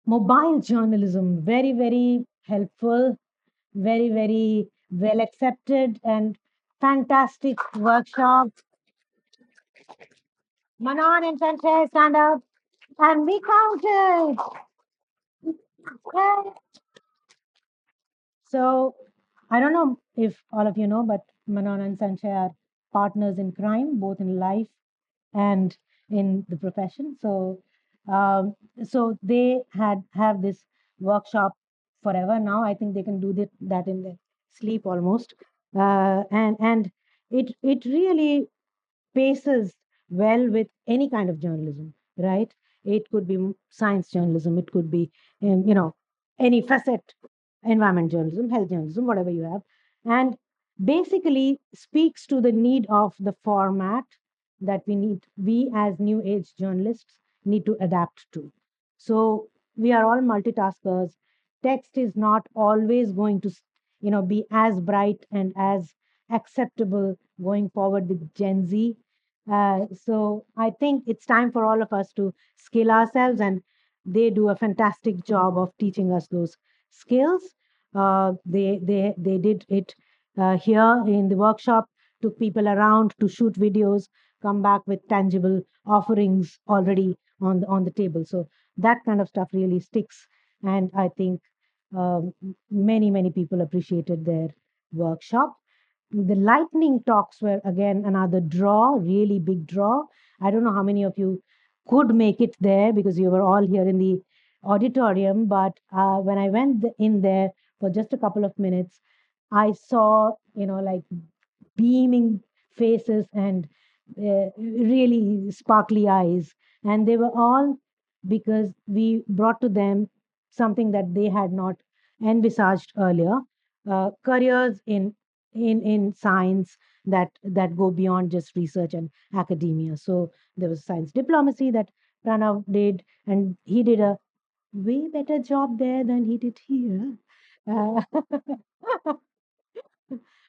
mobile journalism, very, very helpful, very, very well accepted, and fantastic workshop. Manan and Sanchez, stand up. And we counted. Yay. So I don't know if all of you know, but Manan and Sanchez are partners in crime, both in life and in the profession. Um, so they have this workshop forever now. I think they can do that in their sleep almost, and it really paces well with any kind of journalism, right? It could be science journalism, it could be, any facet, environment journalism, health journalism, whatever you have, and basically speaks to the need of the format that we as new age journalists need to adapt to. So we are all multitaskers. Text is not always going to, be as bright and as acceptable going forward with Gen Z. So I think it's time for all of us to skill ourselves, and they do a fantastic job of teaching us those skills. They did it here in the workshop, took people around to shoot videos, come back with tangible offerings already on the table. So that kind of stuff really sticks, and I think many people appreciated their workshop. The lightning talks were again another draw, really big draw. I don't know how many of you could make it there because you were all here in the auditorium. But when I went in there for just a couple of minutes, I saw, like beaming faces and really sparkly eyes. And they were all because we brought to them something that they had not envisaged earlier, careers in science that go beyond just research and academia. So there was science diplomacy that Pranav did, and he did a way better job there than he did here. Uh,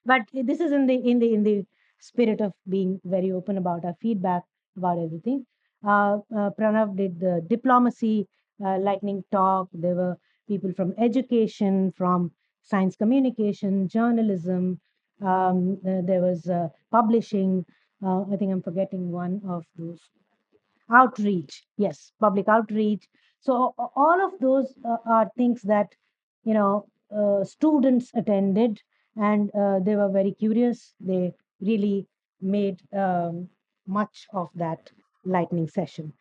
but this is in the spirit of being very open about our feedback about everything. Pranav did the diplomacy lightning talk. There were people from education, from science communication, journalism. There was publishing. I think I'm forgetting one of those. Outreach, yes, public outreach. So all of those are things that students attended, and they were very curious. They really made much of that lightning session.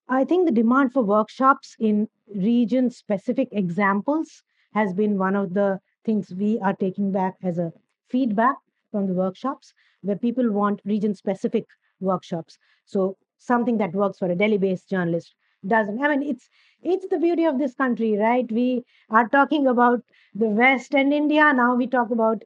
I think the demand for workshops in region specific examples has been one of the things we are taking back as a feedback from the workshops, where people want region specific workshops. So something that works for a Delhi based journalist doesn't. I mean, it's the beauty of this country, right? We are talking about the West and India. Now we talk about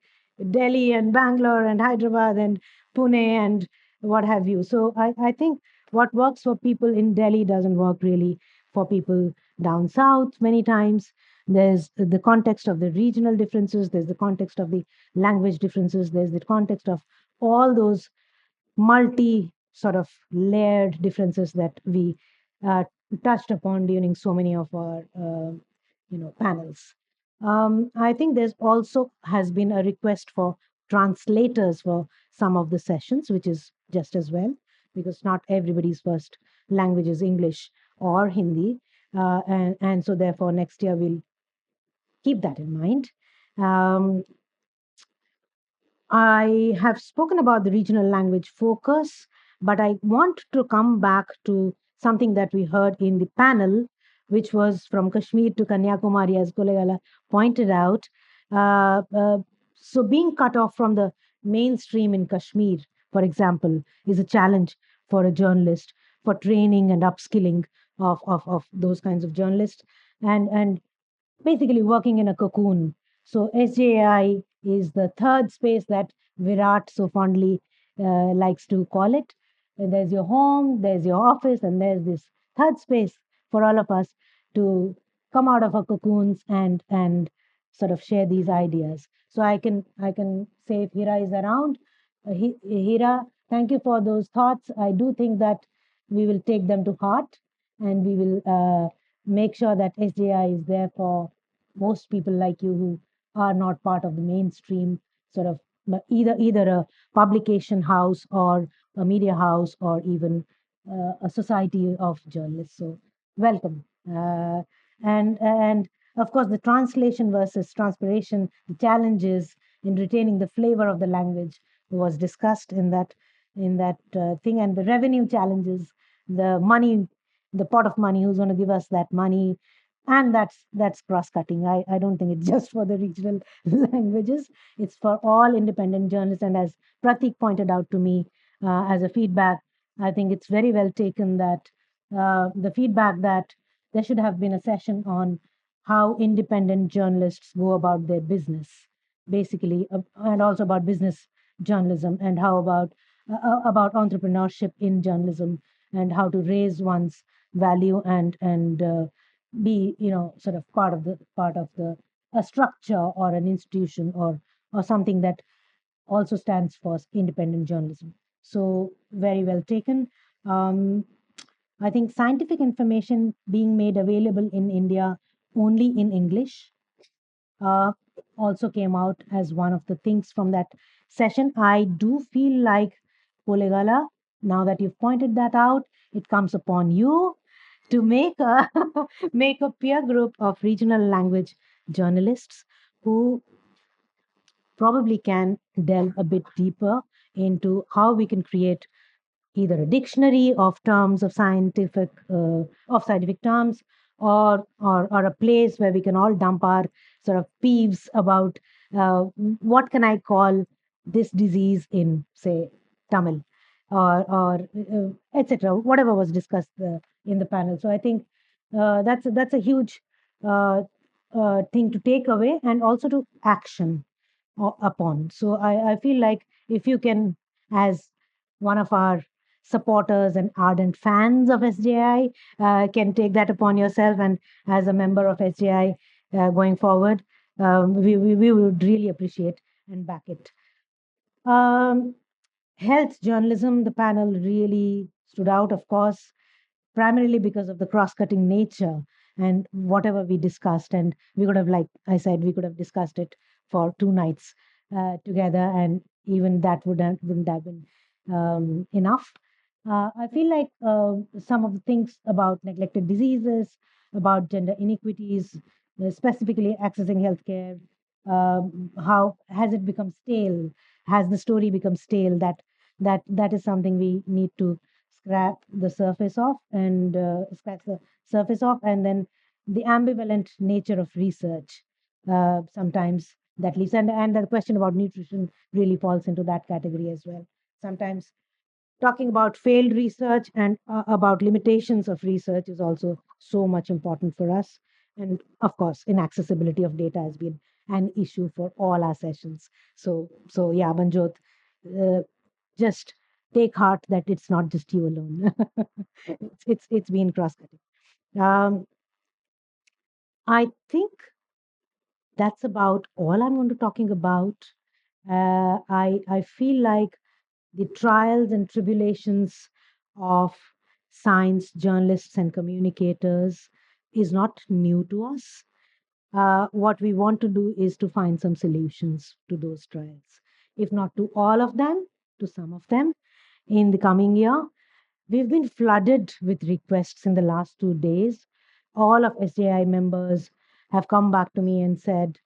Delhi and Bangalore and Hyderabad and Pune and what have you. So I think what works for people in Delhi doesn't work really for people down south many times. There's the context of the regional differences, there's the context of the language differences, there's the context of all those multi sort of layered differences that we uh, touched upon during so many of our panels. I think there's also has been a request for translators for some of the sessions, which is just as well, because not everybody's first language is English or Hindi. And so therefore next year we'll keep that in mind. Um, I have spoken about the regional language focus, but I want to come back to something that we heard in the panel, which was from Kashmir to Kanyakumari, as Kolegala pointed out. So, being cut off from the mainstream in Kashmir, for example, is a challenge for a journalist for training and upskilling of those kinds of journalists. And basically working in a cocoon. So SJAI is the third space that Virat so fondly likes to call it. And there's your home, there's your office, and there's this third space for all of us to come out of our cocoons and sort of share these ideas. So I can say if Hira is around, Hira, thank you for those thoughts. I do think that we will take them to heart, and we will make sure that SJI is there for most people like you who are not part of the mainstream sort of, but either a publication house or a media house or even a society of journalists. So welcome. And of course, the translation versus transpiration, the challenges in retaining the flavor of the language was discussed in that thing, and the revenue challenges, the money, the pot of money, who's going to give us that money, and that's cross-cutting. I don't think it's just for the regional languages. It's for all independent journalists. And as Pratik pointed out to me as a feedback, I think it's very well taken that the feedback that there should have been a session on how independent journalists go about their business, basically, and also about business journalism, and how about entrepreneurship in journalism, and how to raise one's value and be, sort of part of the a structure or an institution or something that also stands for independent journalism. So very well taken. um, I think scientific information being made available in India only in English uh, also came out as one of the things from that session. I do feel like, Polegala, now that you've pointed that out, it comes upon you to make a make a peer group of regional language journalists who probably can delve a bit deeper into how we can create either a dictionary of terms of scientific terms, or a place where we can all dump our sort of peeves about what can I call this disease in, say, Tamil, or etc. Whatever was discussed in the panel. So I think that's a huge thing to take away and also to action upon. So I feel like if you can, as one of our supporters and ardent fans of SJI, can take that upon yourself, and as a member of SJI going forward, we would really appreciate and back it. Um, Health journalism, the panel really stood out, of course, primarily because of the cross-cutting nature and whatever we discussed. And we could have, like I said, we could have discussed it for 2 nights together, and even that wouldn't have been enough. I feel like some of the things about neglected diseases, about gender inequities, specifically accessing healthcare, how has it become stale? Has the story become stale? That is something we need to scratch the surface off, and then the ambivalent nature of research sometimes that leaves, and the question about nutrition really falls into that category as well. Sometimes talking about failed research and about limitations of research is also so much important for us. And of course, inaccessibility of data has been an issue for all our sessions. So yeah, Banjot, uh, just take heart that it's not just you alone. It's been cross cutting. Um, I think that's about all I'm going to talking about. I feel like the trials and tribulations of science journalists and communicators is not new to us. What we want to do is to find some solutions to those trials, if not to all of them, to some of them in the coming year. We've been flooded with requests in the last 2 days. All of SJI members have come back to me and said,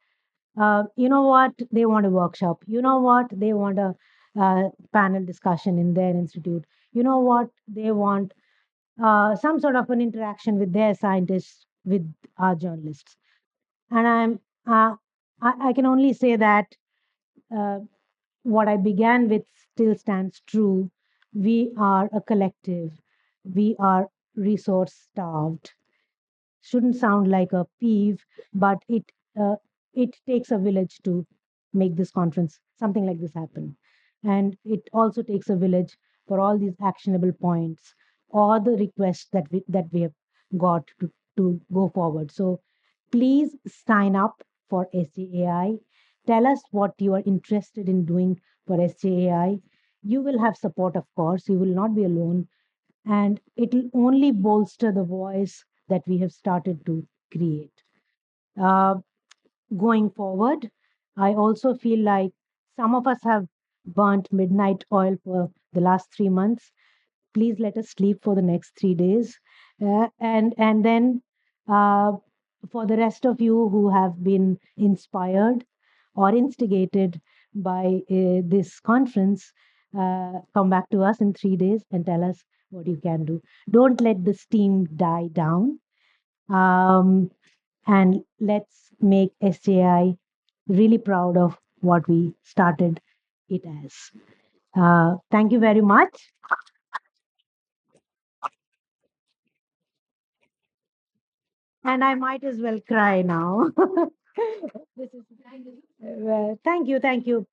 you know what, they want a workshop. You know what, they want a panel discussion in their institute. You know what, they want some sort of an interaction with their scientists, with our journalists. And I can only say that uh, what I began with still stands true. We are a collective. We are resource starved. Shouldn't sound like a peeve, but it takes a village to make this conference, something like this, happen. And it also takes a village for all these actionable points or the requests that we have got to go forward. So please sign up for SJAI. Tell us what you are interested in doing for SJAI. You will have support, of course. You will not be alone, and it will only bolster the voice that we have started to create. Uh, Going forward, I also feel like some of us have burnt midnight oil for the last 3 months. Please let us sleep for the next 3 days, and then uh, for the rest of you who have been inspired or instigated by this conference, come back to us in 3 days and tell us what you can do. Don't let the steam die down. Um, and let's make SJI really proud of what we started it as. Thank you very much. And I might as well cry now. This is, thank you, thank you.